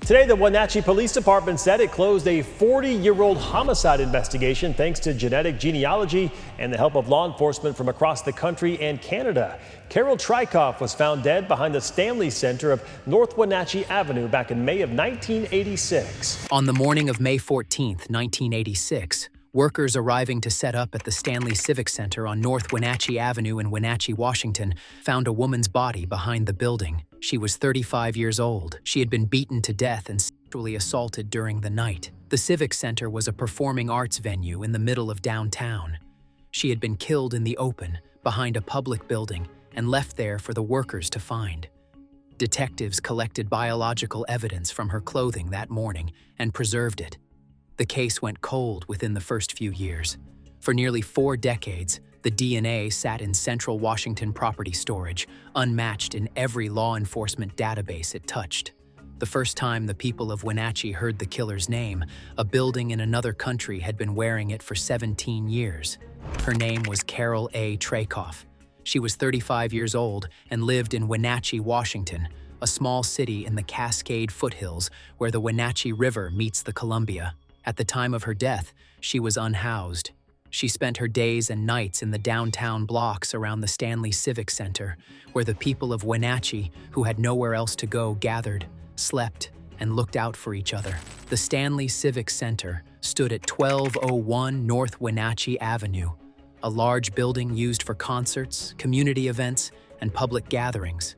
Today, the Wenatchee Police Department said it closed a 40-year-old homicide investigation thanks to genetic genealogy and the help of law enforcement from across the country and Canada. Carol Trikoff was found dead behind the Stanley Center of North Wenatchee Avenue back in May of 1986. On the morning of May 14, 1986, workers arriving to set up at the Stanley Civic Center on North Wenatchee Avenue in Wenatchee, Washington, found a woman's body behind the building. She was 35 years old. She had been beaten to death and sexually assaulted during the night. The Civic Center was a performing arts venue in the middle of downtown. She had been killed in the open, behind a public building, and left there for the workers to find. Detectives collected biological evidence from her clothing that morning and preserved it. The case went cold within the first few years. For nearly 4 decades, the DNA sat in central Washington property storage, unmatched in every law enforcement database it touched. The first time the people of Wenatchee heard the killer's name, a building in another country had been wearing it for 17 years. Her name was Carol A. Trikoff. She was 35 years old and lived in Wenatchee, Washington, a small city in the Cascade foothills where the Wenatchee River meets the Columbia. At the time of her death, she was unhoused. She spent her days and nights in the downtown blocks around the Stanley Civic Center, where the people of Wenatchee, who had nowhere else to go, gathered, slept, and looked out for each other. The Stanley Civic Center stood at 1201 North Wenatchee Avenue, a large building used for concerts, community events, and public gatherings.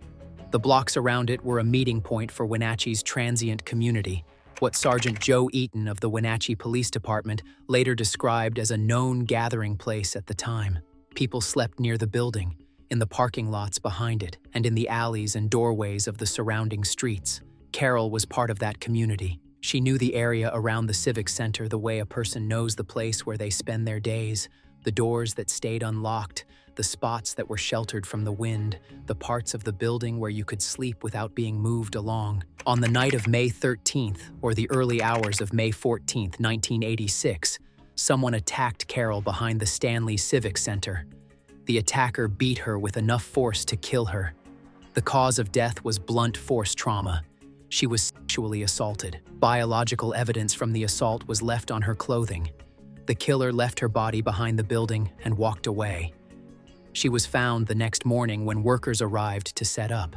The blocks around it were a meeting point for Wenatchee's transient community, what Sergeant Joe Eaton of the Wenatchee Police Department later described as a known gathering place at the time. People slept near the building, in the parking lots behind it, and in the alleys and doorways of the surrounding streets. Carol was part of that community. She knew the area around the Civic Center the way a person knows the place where they spend their days, the doors that stayed unlocked, the spots that were sheltered from the wind, the parts of the building where you could sleep without being moved along. On the night of May 13th, or the early hours of May 14th, 1986, someone attacked Carol behind the Stanley Civic Center. The attacker beat her with enough force to kill her. The cause of death was blunt force trauma. She was sexually assaulted. Biological evidence from the assault was left on her clothing. The killer left her body behind the building and walked away. She was found the next morning when workers arrived to set up.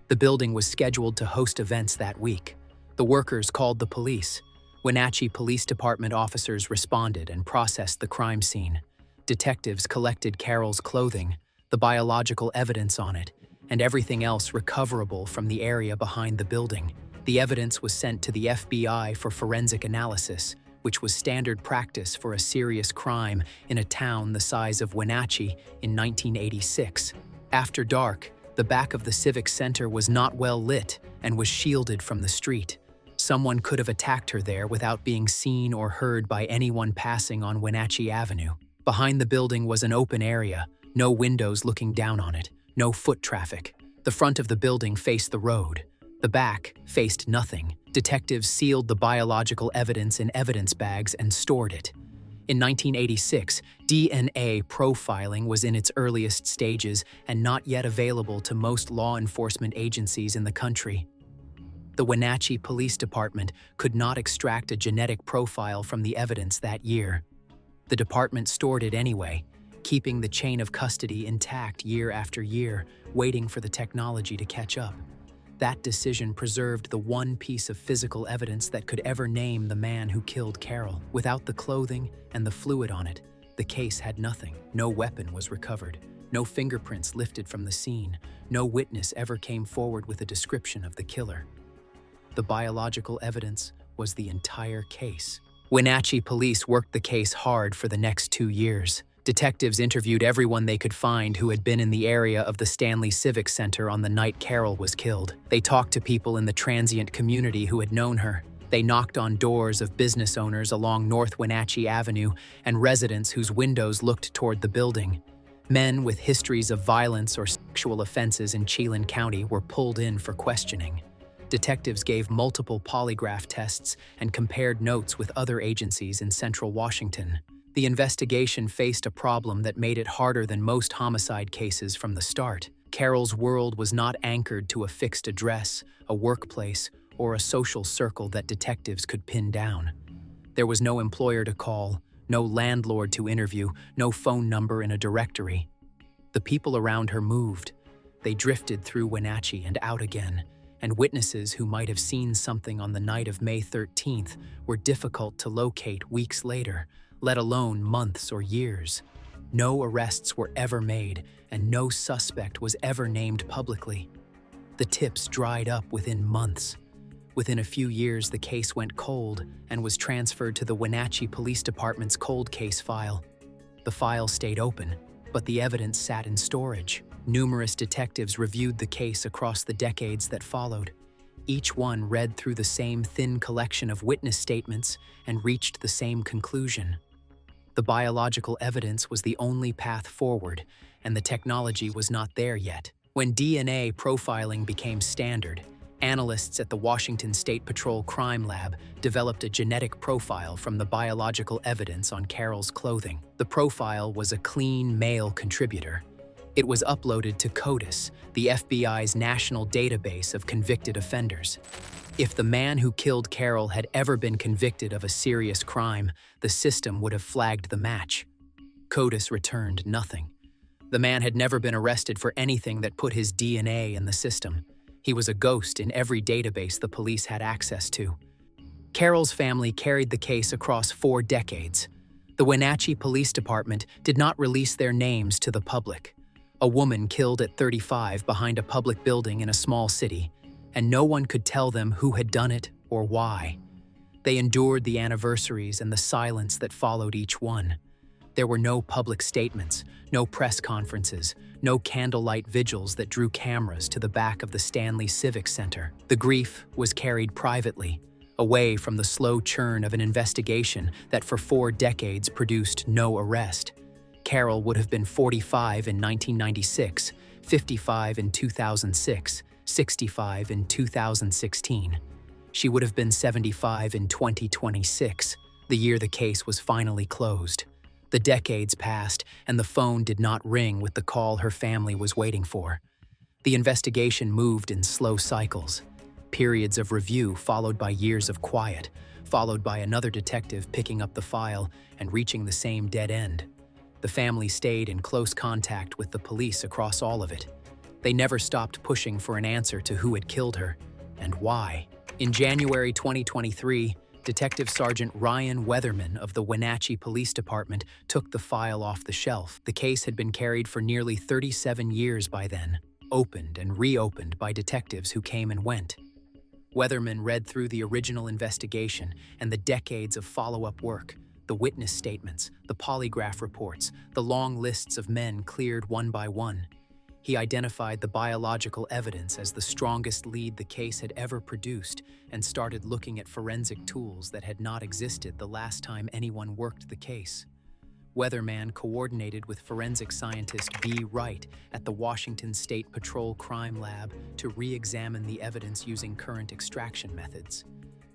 The building was scheduled to host events that week. The workers called the police. Wenatchee Police Department officers responded and processed the crime scene. Detectives collected Carol's clothing, the biological evidence on it, and everything else recoverable from the area behind the building. The evidence was sent to the FBI for forensic analysis, which was standard practice for a serious crime in a town the size of Wenatchee in 1986. After dark, the back of the Civic Center was not well lit and was shielded from the street. Someone could have attacked her there without being seen or heard by anyone passing on Wenatchee Avenue. Behind the building was an open area, no windows looking down on it, no foot traffic. The front of the building faced the road. The back faced nothing. Detectives sealed the biological evidence in evidence bags and stored it. In 1986, DNA profiling was in its earliest stages and not yet available to most law enforcement agencies in the country. The Wenatchee Police Department could not extract a genetic profile from the evidence that year. The department stored it anyway, keeping the chain of custody intact year after year, waiting for the technology to catch up. That decision preserved the one piece of physical evidence that could ever name the man who killed Carol. Without the clothing and the fluid on it, the case had nothing. No weapon was recovered. No fingerprints lifted from the scene. No witness ever came forward with a description of the killer. The biological evidence was the entire case. Wenatchee police worked the case hard for the next 2 years. Detectives interviewed everyone they could find who had been in the area of the Stanley Civic Center on the night Carol was killed. They talked to people in the transient community who had known her. They knocked on doors of business owners along North Wenatchee Avenue and residents whose windows looked toward the building. Men with histories of violence or sexual offenses in Chelan County were pulled in for questioning. Detectives gave multiple polygraph tests and compared notes with other agencies in central Washington. The investigation faced a problem that made it harder than most homicide cases from the start. Carol's world was not anchored to a fixed address, a workplace, or a social circle that detectives could pin down. There was no employer to call, no landlord to interview, no phone number in a directory. The people around her moved. They drifted through Wenatchee and out again, and witnesses who might have seen something on the night of May 13th were difficult to locate weeks later, let alone months or years. No arrests were ever made, and no suspect was ever named publicly. The tips dried up within months. Within a few years, the case went cold and was transferred to the Wenatchee Police Department's cold case file. The file stayed open, but the evidence sat in storage. Numerous detectives reviewed the case across the decades that followed. Each one read through the same thin collection of witness statements and reached the same conclusion. The biological evidence was the only path forward, and the technology was not there yet. When DNA profiling became standard, analysts at the Washington State Patrol Crime Lab developed a genetic profile from the biological evidence on Carol's clothing. The profile was a clean male contributor. It was uploaded to CODIS, the FBI's national database of convicted offenders. If the man who killed Carol had ever been convicted of a serious crime, the system would have flagged the match. CODIS returned nothing. The man had never been arrested for anything that put his DNA in the system. He was a ghost in every database the police had access to. Carol's family carried the case across 4 decades. The Wenatchee Police Department did not release their names to the public. A woman killed at 35 behind a public building in a small city, and no one could tell them who had done it or why. They endured the anniversaries and the silence that followed each one. There were no public statements, no press conferences, no candlelight vigils that drew cameras to the back of the Stanley Civic Center. The grief was carried privately, away from the slow churn of an investigation that for 4 decades produced no arrest. Carol would have been 45 in 1996, 55 in 2006, 65 in 2016. She would have been 75 in 2026, the year the case was finally closed. The decades passed, and the phone did not ring with the call her family was waiting for. The investigation moved in slow cycles. Periods of review followed by years of quiet, followed by another detective picking up the file and reaching the same dead end. The family stayed in close contact with the police across all of it. They never stopped pushing for an answer to who had killed her and why. In January 2023, Detective Sergeant Ryan Weatherman of the Wenatchee Police Department took the file off the shelf. The case had been carried for nearly 37 years by then, opened and reopened by detectives who came and went. Weatherman read through the original investigation and the decades of follow-up work, the witness statements, the polygraph reports, the long lists of men cleared one by one. He identified the biological evidence as the strongest lead the case had ever produced and started looking at forensic tools that had not existed the last time anyone worked the case. Weatherman coordinated with forensic scientist B. Wright at the Washington State Patrol Crime Lab to re-examine the evidence using current extraction methods.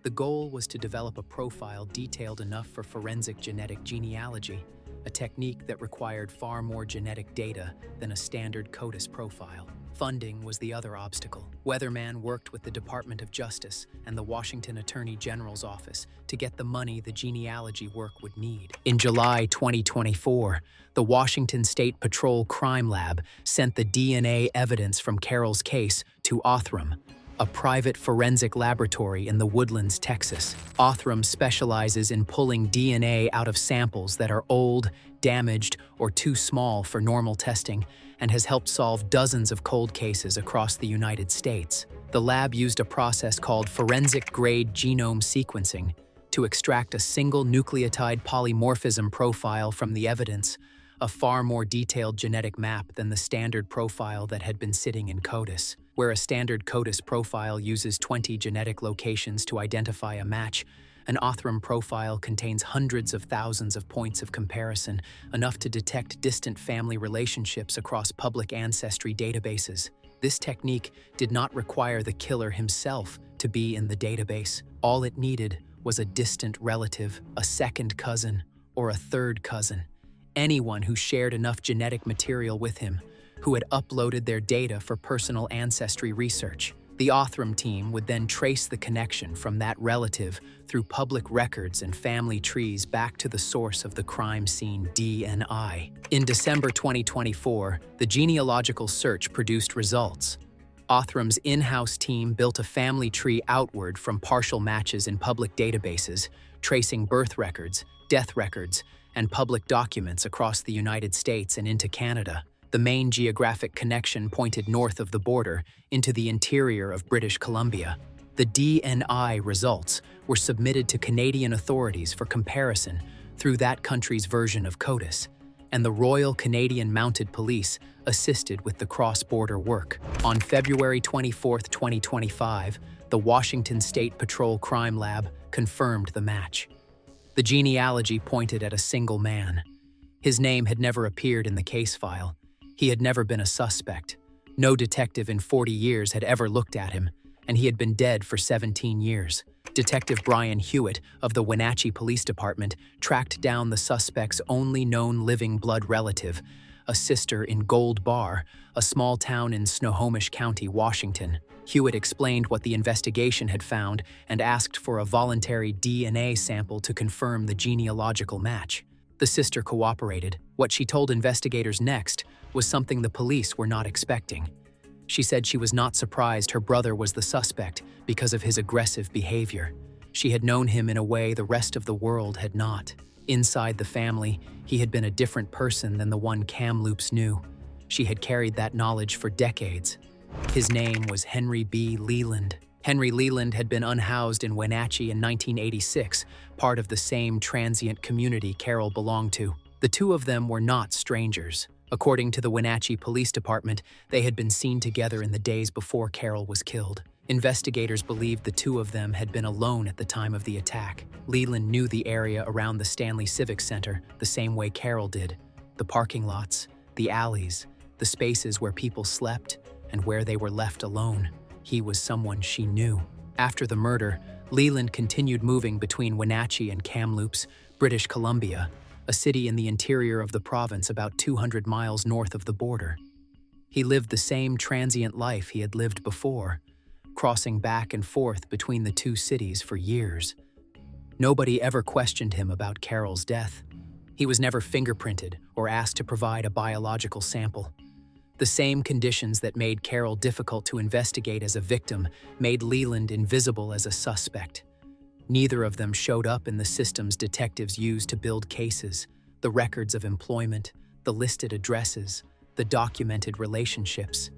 The goal was to develop a profile detailed enough for forensic genetic genealogy, a technique that required far more genetic data than a standard CODIS profile. Funding was the other obstacle. Weatherman worked with the Department of Justice and the Washington Attorney General's office to get the money the genealogy work would need. In July 2024, the Washington State Patrol Crime Lab sent the DNA evidence from Carol's case to Othram, a private forensic laboratory in the Woodlands, Texas. Othram specializes in pulling DNA out of samples that are old, damaged, or too small for normal testing, and has helped solve dozens of cold cases across the United States. The lab used a process called forensic-grade genome sequencing to extract a single nucleotide polymorphism profile from the evidence, a far more detailed genetic map than the standard profile that had been sitting in CODIS. Where a standard CODIS profile uses 20 genetic locations to identify a match, an Othram profile contains hundreds of thousands of points of comparison, enough to detect distant family relationships across public ancestry databases. This technique did not require the killer himself to be in the database. All it needed was a distant relative, a second cousin, or a third cousin. Anyone who shared enough genetic material with him, who had uploaded their data for personal ancestry research. The Othram team would then trace the connection from that relative through public records and family trees back to the source of the crime scene DNA. In December 2024, the genealogical search produced results. Othram's in-house team built a family tree outward from partial matches in public databases, tracing birth records, death records, and public documents across the United States and into Canada. The main geographic connection pointed north of the border into the interior of British Columbia. The DNA results were submitted to Canadian authorities for comparison through that country's version of CODIS, and the Royal Canadian Mounted Police assisted with the cross-border work. On February 24, 2025, the Washington State Patrol Crime Lab confirmed the match. The genealogy pointed at a single man. His name had never appeared in the case file. He had never been a suspect. No detective in 40 years had ever looked at him, and he had been dead for 17 years. Detective Brian Hewitt of the Wenatchee Police Department tracked down the suspect's only known living blood relative, a sister in Gold Bar, a small town in Snohomish County, Washington. Hewitt explained what the investigation had found and asked for a voluntary DNA sample to confirm the genealogical match. The sister cooperated. What she told investigators next was something the police were not expecting. She said she was not surprised her brother was the suspect because of his aggressive behavior. She had known him in a way the rest of the world had not. Inside the family, he had been a different person than the one Kamloops knew. She had carried that knowledge for decades. His name was Henry B. Leland. Henry Leland had been unhoused in Wenatchee in 1986, part of the same transient community Carol belonged to. The two of them were not strangers. According to the Wenatchee Police Department, they had been seen together in the days before Carol was killed. Investigators believed the two of them had been alone at the time of the attack. Leland knew the area around the Stanley Civic Center the same way Carol did. The parking lots, the alleys, the spaces where people slept, and where they were left alone. He was someone she knew. After the murder, Leland continued moving between Wenatchee and Kamloops, British Columbia, a city in the interior of the province about 200 miles north of the border. He lived the same transient life he had lived before, crossing back and forth between the two cities for years. Nobody ever questioned him about Carol's death. He was never fingerprinted or asked to provide a biological sample. The same conditions that made Carol difficult to investigate as a victim made Leland invisible as a suspect. Neither of them showed up in the systems detectives used to build cases: the records of employment, the listed addresses, the documented relationships.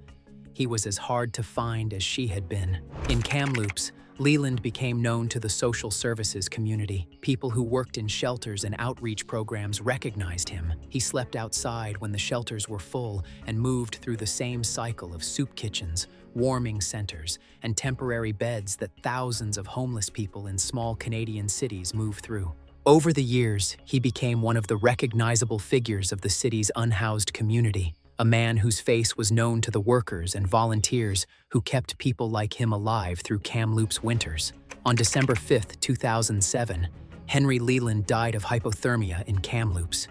He was as hard to find as she had been. In Kamloops, Leland became known to the social services community. People who worked in shelters and outreach programs recognized him. He slept outside when the shelters were full and moved through the same cycle of soup kitchens, warming centers, and temporary beds that thousands of homeless people in small Canadian cities move through. Over the years, he became one of the recognizable figures of the city's unhoused community, a man whose face was known to the workers and volunteers who kept people like him alive through Kamloops winters. On December 5, 2007, Henry Leland died of hypothermia in Kamloops.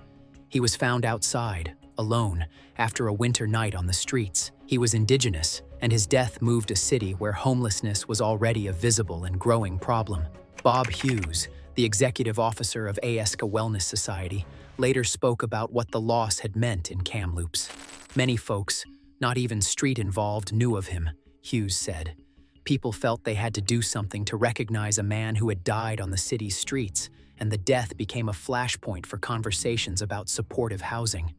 He was found outside, alone, after a winter night on the streets. He was Indigenous, and his death moved a city where homelessness was already a visible and growing problem. Bob Hughes, the executive officer of ASCA Wellness Society, later spoke about what the loss had meant in Kamloops. Many folks, not even street-involved, knew of him, Hughes said. People felt they had to do something to recognize a man who had died on the city's streets, and the death became a flashpoint for conversations about supportive housing.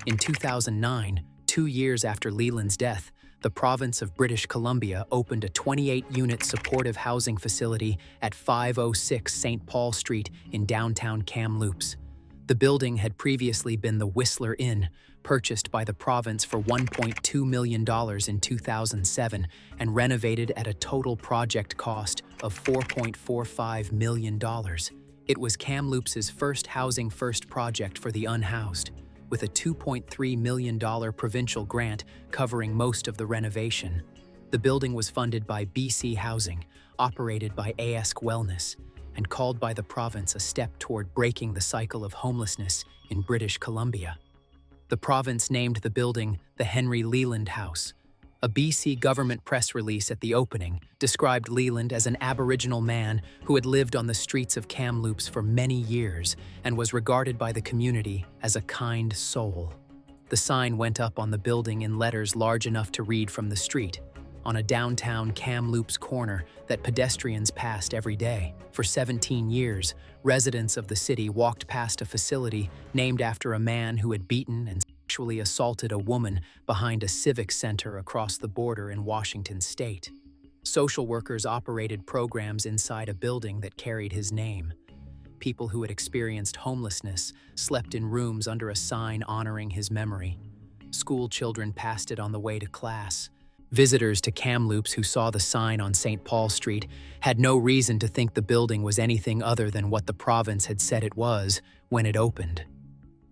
In 2009, 2 years after Leland's death, the province of British Columbia opened a 28-unit supportive housing facility at 506 St. Paul Street in downtown Kamloops. The building had previously been the Whistler Inn, purchased by the province for $1.2 million in 2007 and renovated at a total project cost of $4.45 million. It was Kamloops' first Housing First project for the unhoused, with a $2.3 million provincial grant covering most of the renovation. The building was funded by BC Housing, operated by ASC Wellness, and called by the province a step toward breaking the cycle of homelessness in British Columbia. The province named the building the Henry Leland House, A BC government press release at the opening described Leland as an Aboriginal man who had lived on the streets of Kamloops for many years and was regarded by the community as a kind soul. The sign went up on the building in letters large enough to read from the street, on a downtown Kamloops corner that pedestrians passed every day. For 17 years, residents of the city walked past a facility named after a man who had beaten and sexually assaulted a woman behind a civic center across the border in Washington state. Social workers operated programs inside a building that carried his name. People who had experienced homelessness slept in rooms under a sign honoring his memory. School children passed it on the way to class. Visitors to Kamloops who saw the sign on St. Paul Street had no reason to think the building was anything other than what the province had said it was when it opened.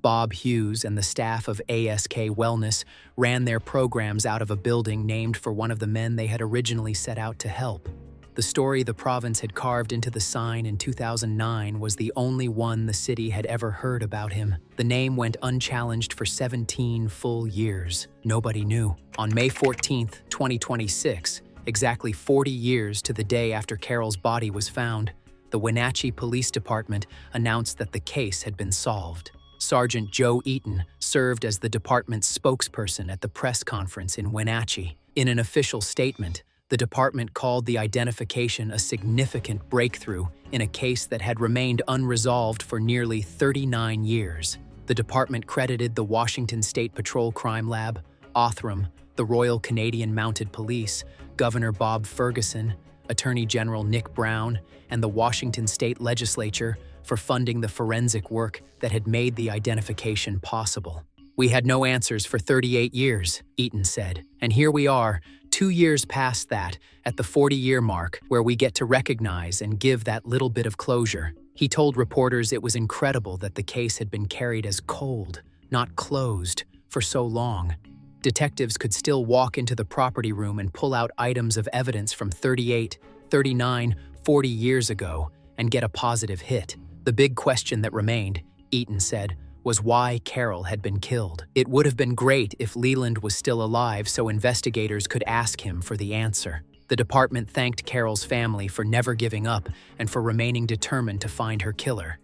Bob Hughes and the staff of ASK Wellness ran their programs out of a building named for one of the men they had originally set out to help. The story the province had carved into the sign in 2009 was the only one the city had ever heard about him. The name went unchallenged for 17 full years. Nobody knew. On May 14, 2026, exactly 40 years to the day after Carol's body was found, the Wenatchee Police Department announced that the case had been solved. Sergeant Joe Eaton served as the department's spokesperson at the press conference in Wenatchee. In an official statement, the department called the identification a significant breakthrough in a case that had remained unresolved for nearly 39 years. The department credited the Washington State Patrol Crime Lab, Othram, the Royal Canadian Mounted Police, Governor Bob Ferguson, Attorney General Nick Brown, and the Washington State Legislature for funding the forensic work that had made the identification possible. "We had no answers for 38 years, Eaton said, and here we are, 2 years past that, at the 40-year mark, where we get to recognize and give that little bit of closure." He told reporters it was incredible that the case had been carried as cold, not closed, for so long. Detectives could still walk into the property room and pull out items of evidence from 38, 39, 40 years ago and get a positive hit. The big question that remained, Eaton said, was why Carol had been killed. It would have been great if Leland was still alive so investigators could ask him for the answer. The department thanked Carol's family for never giving up and for remaining determined to find her killer.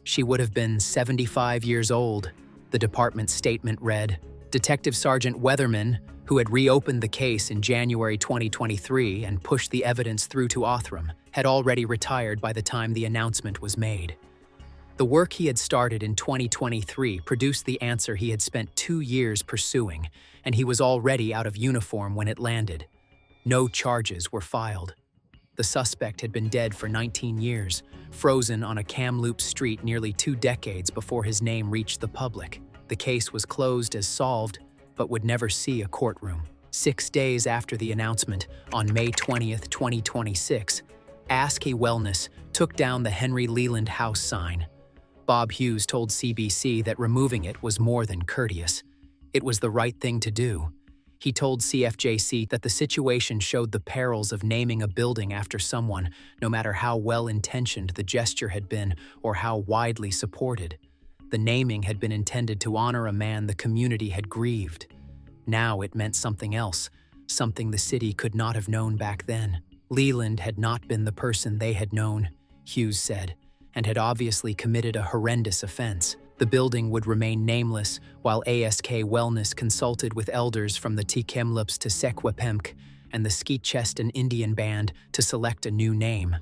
"She would have been 75 years old," the department's statement read. Detective Sergeant Weatherman, who had reopened the case in January 2023 and pushed the evidence through to Othram, had already retired by the time the announcement was made. The work he had started in 2023 produced the answer he had spent 2 years pursuing, and he was already out of uniform when it landed. No charges were filed. The suspect had been dead for 19 years, frozen on a Kamloops street nearly 2 decades before his name reached the public. The case was closed as solved, but would never see a courtroom. 6 days after the announcement, on May 20th, 2026, ASK Wellness took down the Henry Leland House sign. Bob Hughes told CBC that removing it was more than courteous. It was the right thing to do. He told CFJC that the situation showed the perils of naming a building after someone, no matter how well-intentioned the gesture had been or how widely supported. The naming had been intended to honor a man the community had grieved. Now it meant something else, something the city could not have known back then. Leland had not been the person they had known, Hughes said, and had obviously committed a horrendous offense. The building would remain nameless while ASK Wellness consulted with elders from the Kamloops to Secwepemc and the Skeetcheston Indian Band to select a new name.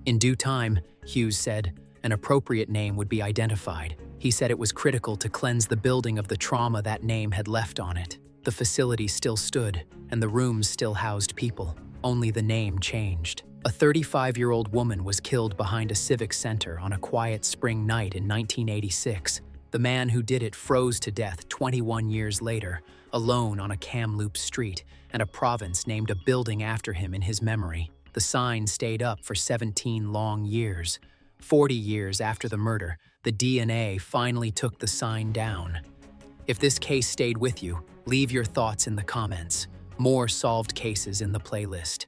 In due time, Hughes said, an appropriate name would be identified. He said it was critical to cleanse the building of the trauma that name had left on it. The facility still stood, and the rooms still housed people. Only the name changed. A 35-year-old woman was killed behind a civic center on a quiet spring night in 1986. The man who did it froze to death 21 years later, alone on a Kamloops street, and a province named a building after him in his memory. The sign stayed up for 17 long years. 40 years after the murder, the DNA finally took the sign down. If this case stayed with you, leave your thoughts in the comments. More solved cases in the playlist.